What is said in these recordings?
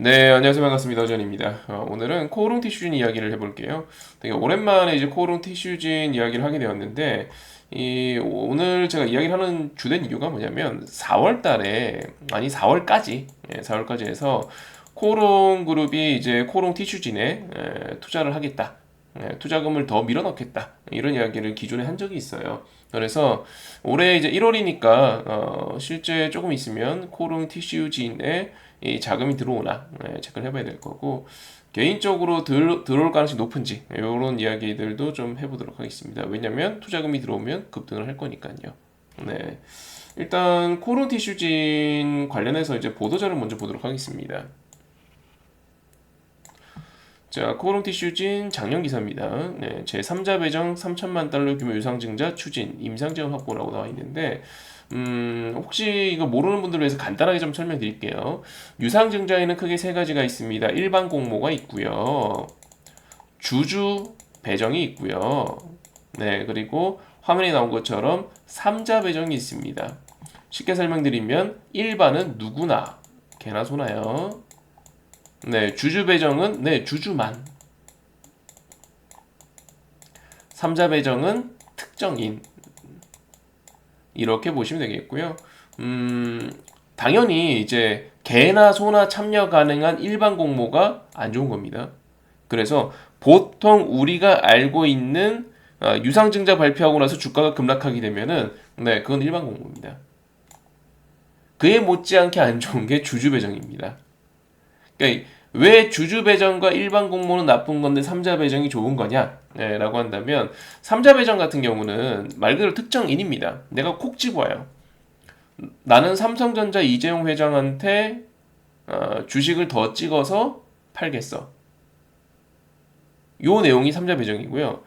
네, 안녕하세요. 반갑습니다. 어전입니다. 오늘은 코오롱 티슈진 이야기를 해볼게요. 되게 오랜만에 이제 코오롱 티슈진 이야기를 하게 되었는데, 오늘 제가 이야기를 하는 주된 이유가 뭐냐면, 4월 달에, 아니 4월까지, 4월까지 해서 코오롱 그룹이 이제 코오롱 티슈진에 투자를 하겠다. 투자금을 더 밀어넣겠다. 이런 이야기를 기존에 한 적이 있어요. 그래서 올해 이제 1월이니까 실제 조금 있으면 코오롱 티슈진에 이 자금이 들어오나 체크를 해봐야 될 거고 개인적으로 들어올 가능성이 높은지 이런 이야기들도 좀 해보도록 하겠습니다. 왜냐면 투자금이 들어오면 급등을 할 거니까요. 네. 일단 코오롱 티슈진 관련해서 이제 보도자를 먼저 보도록 하겠습니다. 자, 코오롱 티슈진 작년 기사입니다. 네, 제3자 배정 3천만 달러 규모 유상증자 추진, 임상재원 확보라고 나와 있는데, 혹시 이거 모르는 분들을 위해서 간단하게 좀 설명드릴게요. 유상증자에는 크게 세 가지가 있습니다. 일반 공모가 있고요. 주주 배정이 있고요. 네, 그리고 화면에 나온 것처럼 3자 배정이 있습니다. 쉽게 설명드리면 일반은 누구나, 개나 소나요. 네, 주주 배정은 네, 주주만. 3자 배정은 특정인. 이렇게 보시면 되겠고요. 당연히 이제 개나 소나 참여 가능한 일반 공모가 안 좋은 겁니다. 그래서 보통 우리가 알고 있는 유상증자 발표하고 나서 주가가 급락하게 되면은 네, 그건 일반 공모입니다. 그에 못지않게 안 좋은 게 주주 배정입니다. 그러니까 왜 주주 배정과 일반 공모는 나쁜 건데 삼자 배정이 좋은 거냐? 라고 한다면 삼자 배정 같은 경우는 말 그대로 특정인입니다. 내가 콕 집어요. 나는 삼성전자 이재용 회장한테 주식을 더 찍어서 팔겠어. 요 내용이 삼자 배정이고요.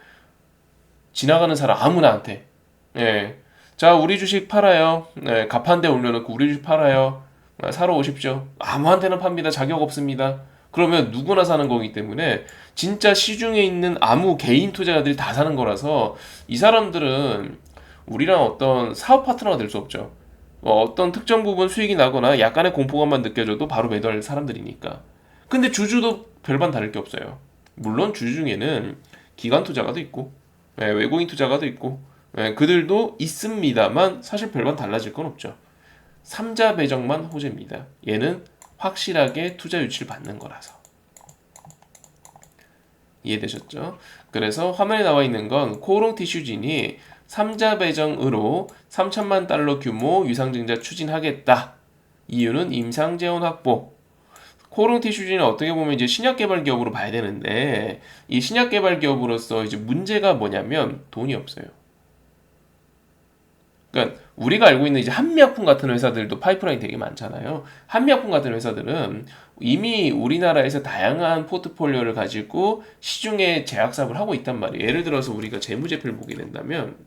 지나가는 사람 아무나한테 예. 자, 우리 주식 팔아요. 가판대 올려놓고 우리 주식 팔아요. 사러 오십시오. 아무한테나 팝니다. 자격 없습니다. 그러면 누구나 사는 거기 때문에 진짜 시중에 있는 아무 개인 투자자들이 다 사는 거라서 이 사람들은 우리랑 어떤 사업 파트너가 될 수 없죠. 어떤 특정 부분 수익이 나거나 약간의 공포감만 느껴져도 바로 매도할 사람들이니까. 근데 주주도 별반 다를 게 없어요. 물론 주주 중에는 기관 투자가도 있고 외국인 투자가도 있고 그들도 있습니다만 사실 별반 달라질 건 없죠. 3자 배정만 호재입니다. 얘는 확실하게 투자 유치를 받는 거라서. 이해되셨죠? 그래서 화면에 나와 있는 건 코오롱 티슈진이 3자 배정으로 3천만 달러 규모 유상증자 추진하겠다. 이유는 임상재원 확보. 코오롱 티슈진은 어떻게 보면 이제 신약 개발 기업으로 봐야 되는데 이 신약 개발 기업으로서 이제 문제가 뭐냐면 돈이 없어요. 그러니까 우리가 알고 있는 이제 한미약품 같은 회사들도 파이프라인 되게 많잖아요. 한미약품 같은 회사들은 이미 우리나라에서 다양한 포트폴리오를 가지고 시중에 제약 사업을 하고 있단 말이에요. 예를 들어서 우리가 재무제표를 보게 된다면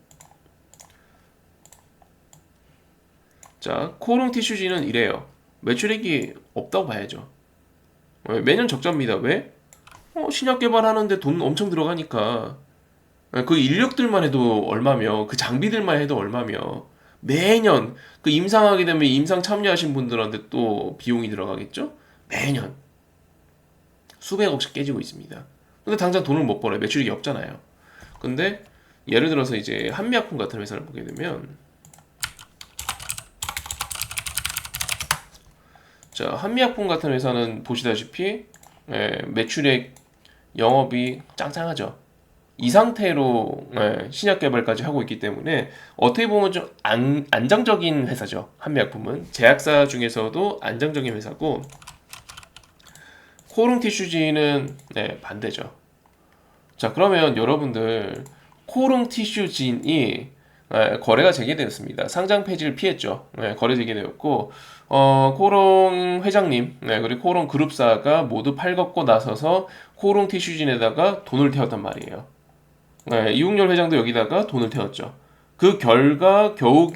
자, 코오롱 티슈지는 이래요. 매출액이 없다고 봐야죠. 매년 적자입니다. 왜? 신약 개발하는데 돈 엄청 들어가니까. 그 인력들만 해도 얼마며, 그 장비들만 해도 얼마며, 매년 그 임상하게 되면 임상 참여하신 분들한테 또 비용이 들어가겠죠? 매년 수백억씩 깨지고 있습니다. 근데 당장 돈을 못 벌어요. 매출이 없잖아요. 근데 예를 들어서 이제 한미약품 같은 회사를 보게 되면 자, 한미약품 같은 회사는 보시다시피 매출액 영업이 짱짱하죠. 이 상태로 신약 개발까지 하고 있기 때문에 어떻게 보면 좀 안정적인 회사죠. 한미약품은 제약사 중에서도 안정적인 회사고 코오롱 티슈진은 반대죠. 자, 그러면 여러분들 코오롱 티슈진이 거래가 재개되었습니다. 상장 폐지를 피했죠. 거래 재개되었고 코오롱 회장님 그리고 코오롱 그룹사가 모두 팔걷고 나서서 코오롱 티슈진에다가 돈을 태웠단 말이에요. 이웅열 회장도 여기다가 돈을 태웠죠. 그 결과 겨우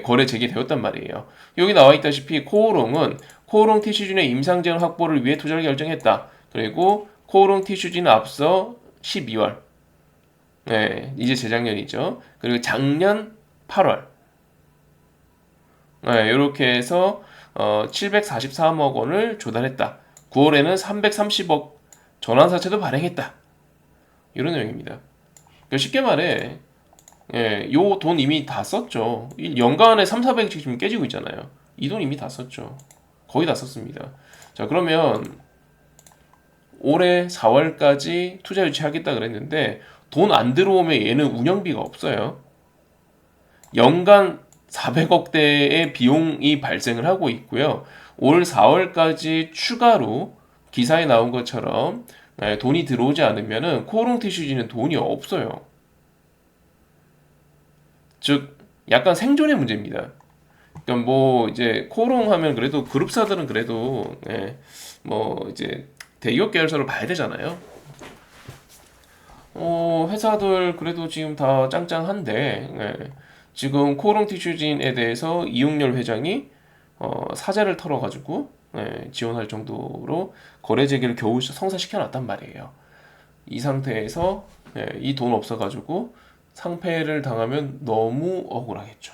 거래 재개되었단 말이에요. 여기 나와 있다시피 코오롱은 코오롱 티슈진의 임상재원 확보를 위해 투자를 결정했다. 그리고 코오롱 티슈진은 앞서 12월, 이제 재작년이죠. 그리고 작년 8월, 이렇게 해서 743억 원을 조달했다. 9월에는 330억 전환사채도 발행했다. 이런 내용입니다. 그러니까 쉽게 말해, 요 돈 이미 다 썼죠. 연간에 3, 400씩 지금 깨지고 있잖아요. 이 돈 이미 다 썼죠. 거의 다 썼습니다. 자, 그러면 올해 4월까지 투자 유치하겠다 그랬는데 돈 안 들어오면 얘는 운영비가 없어요. 연간 400억대의 비용이 발생을 하고 있고요. 올 4월까지 추가로 기사에 나온 것처럼 돈이 들어오지 않으면은 코오롱 티슈지는 돈이 없어요. 즉 약간 생존의 문제입니다. 그러니까 뭐 이제 코오롱 하면 그래도 그룹사들은 그래도 뭐 이제 대기업 계열사로 봐야 되잖아요. 회사들 그래도 지금 다 짱짱한데 지금 코오롱 티슈진에 대해서 이용렬 회장이 사재를 털어가지고 지원할 정도로 거래 재개를 겨우 성사시켜 놨단 말이에요. 이 상태에서 이 돈 없어가지고 상패를 당하면 너무 억울하겠죠.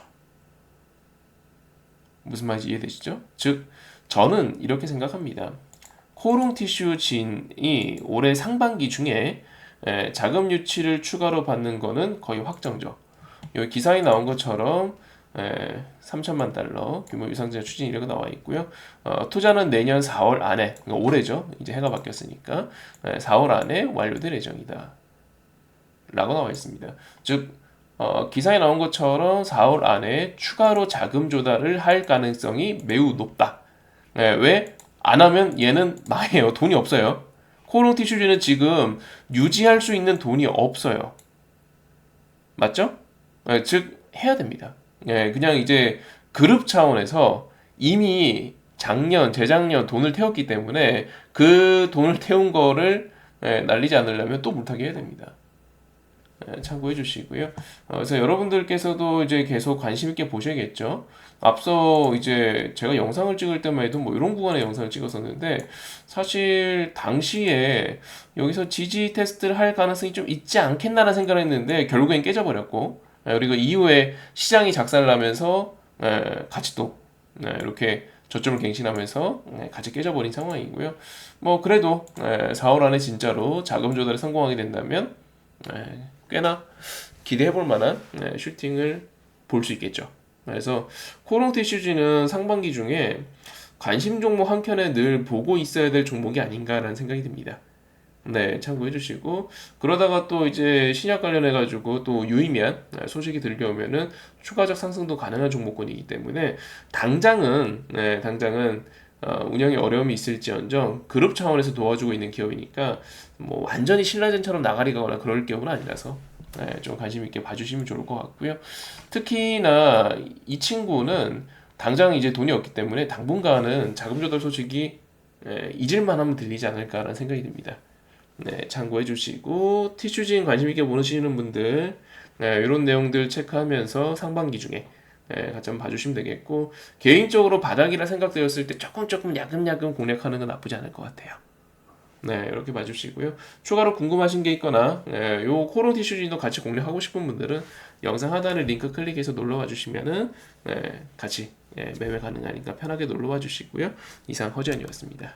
무슨 말인지 이해되시죠? 즉 저는 이렇게 생각합니다. 코오롱 티슈 진이 올해 상반기 중에 자금 유치를 추가로 받는 거는 거의 확정적. 여기 기사에 나온 것처럼 3천만 달러 규모 유상증자 추진이라고 나와 있고요. 투자는 내년 4월 안에, 그러니까 올해죠. 이제 해가 바뀌었으니까 4월 안에 완료될 예정이다. 라고 나와 있습니다. 즉 기사에 나온 것처럼 4월 안에 추가로 자금 조달을 할 가능성이 매우 높다. 왜? 안 하면 얘는 망해요. 돈이 없어요. 코오롱 티슈즈는 지금 유지할 수 있는 돈이 없어요. 맞죠? 즉 해야 됩니다. 그냥 이제 그룹 차원에서 이미 작년, 재작년 돈을 태웠기 때문에 그 돈을 태운 거를 날리지 않으려면 또 물타기 해야 됩니다. 참고해 주시고요. 그래서 여러분들께서도 이제 계속 관심 있게 보셔야겠죠. 앞서 이제 제가 영상을 찍을 때만 해도 뭐 이런 구간의 영상을 찍었었는데 사실 당시에 여기서 지지 테스트를 할 가능성이 좀 있지 않겠나라는 생각을 했는데 결국엔 깨져버렸고 그리고 이후에 시장이 작살나면서 같이 또 이렇게 저점을 갱신하면서 같이 깨져버린 상황이고요. 뭐 그래도 4월 안에 진짜로 자금 조달에 성공하게 된다면 꽤나 기대해볼 만한 슈팅을 볼 수 있겠죠. 그래서 코오롱 티슈즈는 상반기 중에 관심 종목 한 켠에 늘 보고 있어야 될 종목이 아닌가라는 생각이 듭니다. 네, 참고해 주시고 그러다가 또 이제 신약 관련해 가지고 또 유의미한 소식이 들려오면은 추가적 상승도 가능한 종목군이기 때문에 당장은 운영에 어려움이 있을지언정 그룹 차원에서 도와주고 있는 기업이니까 뭐 완전히 신라젠처럼 나가리 가거나 그럴 경우는 아니라서 좀 관심 있게 봐주시면 좋을 것 같고요. 특히나 이 친구는 당장 이제 돈이 없기 때문에 당분간은 자금 조달 소식이 잊을만 하면 들리지 않을까라는 생각이 듭니다. 네, 참고해 주시고 티슈진 관심 있게 보시는 분들 이런 내용들 체크하면서 상반기 중에 같이 한번 봐주시면 되겠고 개인적으로 바닥이라 생각되었을 때 조금 야금야금 공략하는 건 나쁘지 않을 것 같아요. 네, 이렇게 봐주시고요. 추가로 궁금하신 게 있거나 요 코오롱 티슈진도 같이 공략하고 싶은 분들은 영상 하단에 링크 클릭해서 놀러와 주시면은 같이 매매 가능하니까 편하게 놀러와 주시고요. 이상 허지연이었습니다.